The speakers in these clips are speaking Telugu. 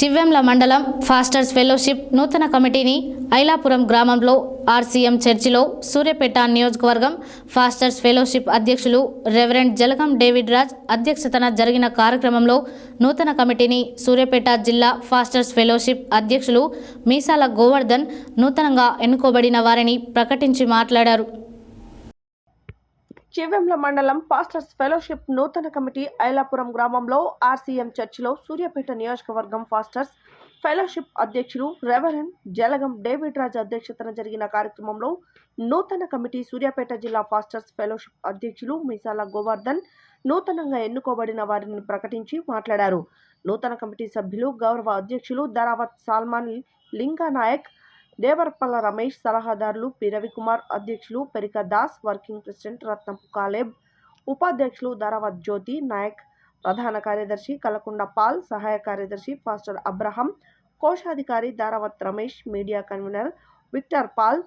చివ్వెంల మండలం ఫాస్టర్స్ ఫెలోషిప్ నూతన కమిటీని ఐలాపురం గ్రామంలో ఆర్సీఎం చర్చిలో సూర్యాపేట నియోజకవర్గం ఫాస్టర్స్ ఫెలోషిప్ అధ్యక్షులు రెవరెండ్ జలగం డేవిడ్ రాజ్ అధ్యక్షతన జరిగిన కార్యక్రమంలో నూతన కమిటీని సూర్యాపేట జిల్లా ఫాస్టర్స్ ఫెలోషిప్ అధ్యక్షులు మీసాల గోవర్ధన్ నూతనంగా ఎన్నుకోబడిన వారిని ప్రకటించి మాట్లాడారు. చివ్వెంల మండలం ఫాస్టర్స్ ఫెలోషిప్ నూతన కమిటీ ఐలాపురం గ్రామంలో ఆర్సీఎం చర్చిలో సూర్యాపేట నియోజకవర్గం ఫాస్టర్స్ ఫెలోషిప్ అధ్యక్షులు రెవరెండ్ జలగం డేవిడ్ రాజ్ అధ్యక్షతన జరిగిన కార్యక్రమంలో నూతన కమిటీ సూర్యాపేట జిల్లా ఫాస్టర్స్ ఫెలోషిప్ అధ్యక్షులు మీసాల గోవర్ధన్ నూతనంగా ఎన్నుకోబడిన వారిని ప్రకటించి మాట్లాడారు. నూతన కమిటీ సభ్యులు గౌరవ అధ్యక్షులు ధరావత్ సాల్మాన్ లింగానాయక్, దేవరపల్ల రమేష్, సలహాదారులు పి రవికుమార్, అధ్యక్షులు Perika Das, working president Ratnapu Caleb, ఉపాధ్యక్షులు ధరావత్ జ్యోతి నాయక్, ప్రధాన కార్యదర్శి కలకుండ పాల్, సహాయ కార్యదర్శి ఫాస్టర్ అబ్రహం, కోశాధికారి Dharavath Ramesh, media convener Victor Paul,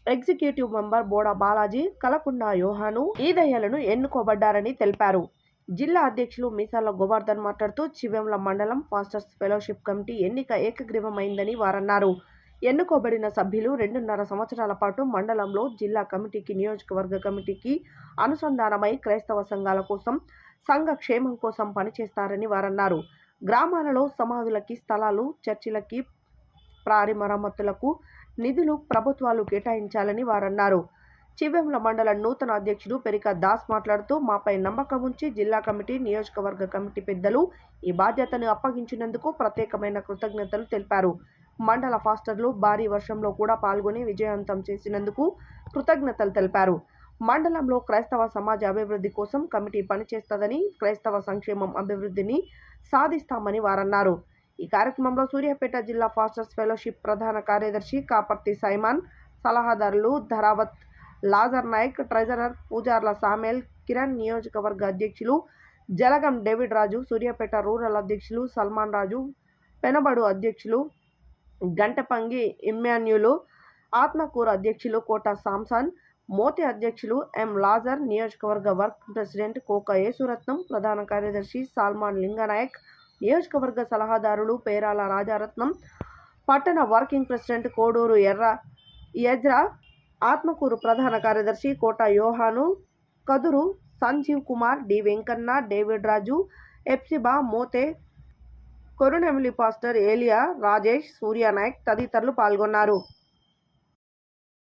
executive member Boda Balaji, Kalakunda Yohanu ఈదయ్యలను ఎన్నుకోబడ్డారని తెలిపారు. జిల్లా అధ్యక్షులు మీసాల గోవర్ధన్ మాట్లాడుతూ చివ్వెంల మండలం ఫాస్టర్స్ ఫెలోషిప్ కమిటీ ఎన్నిక ఏకగ్రీవమైందని వారన్నారు. ఎన్నుకోబడిన సభ్యులు 2.5 సంవత్సరాల పాటు మండలంలో జిల్లా కమిటీకి, నియోజకవర్గ కమిటీకి అనుసంధానమై క్రైస్తవ సంఘాల కోసం, సంఘ క్షేమం కోసం పనిచేస్తారని వారన్నారు. గ్రామాలలో సమాధులకి స్థలాలు, చర్చిలకి, ప్రారి మరమ్మతులకు నిధులు ప్రభుత్వాలు కేటాయించాలని వారన్నారు. చివ్వెంల మండల నూతన అధ్యక్షుడు పెరిక దాస్ మాట్లాడుతూ మాపై నమ్మకం ఉంచి జిల్లా కమిటీ, నియోజకవర్గ కమిటీ పెద్దలు ఈ బాధ్యతను అప్పగించినందుకు ప్రత్యేకమైన కృతజ్ఞతలు తెలిపారు. మండల ఫాస్టర్లు భారీ వర్షంలో కూడా పాల్గొని విజయవంతం చేసినందుకు కృతజ్ఞతలు తెలిపారు. మండలంలో క్రైస్తవ సమాజ అభివృద్ధి కోసం కమిటీ పనిచేస్తుందని, క్రైస్తవ సంక్షేమం అభివృద్ధిని సాధిస్తామని వారన్నారు. ఈ కార్యక్రమంలో సూర్యాపేట జిల్లా ఫాస్టర్స్ ఫెలోషిప్ ప్రధాన కార్యదర్శి కాపర్తి సైమాన్, సలహాదారులు ధరావత్ లాజర్ నాయక్, ట్రెజరర్ పూజార్ల సామేల్, కిరణ్, నియోజకవర్గ అధ్యక్షులు జలగం డేవిడ్ రాజు, సూర్యాపేట రూరల్ అధ్యక్షులు సల్మాన్ రాజు, పెనబడు అధ్యక్షులు గంటపంగి ఇమ్మాన్యులు, ఆత్మకూరు అధ్యక్షులు కోట సాంసన్, మోతి అధ్యక్షులు ఎం లాజర్, నియోజకవర్గ వర్క్ ప్రెసిడెంట్ కోక యేసురత్నం, ప్రధాన కార్యదర్శి సాల్మాన్ లింగనాయక్, నియోజకవర్గ సలహాదారులు పేరాల రాజారత్నం, పట్టణ వర్కింగ్ ప్రెసిడెంట్ కోడూరు యజ్రా, ఆత్మకూరు ప్రధాన కార్యదర్శి కోట యోహాను, కదురు సంజీవ్ కుమార్, డి వెంకన్న, డేవిడ్ రాజు, ఎప్సిబా, మోతే, కొరునెమిలి పాస్టర్ ఏలియా, రాజేష్, సూర్యానాయక్ తదితరులు పాల్గొన్నారు.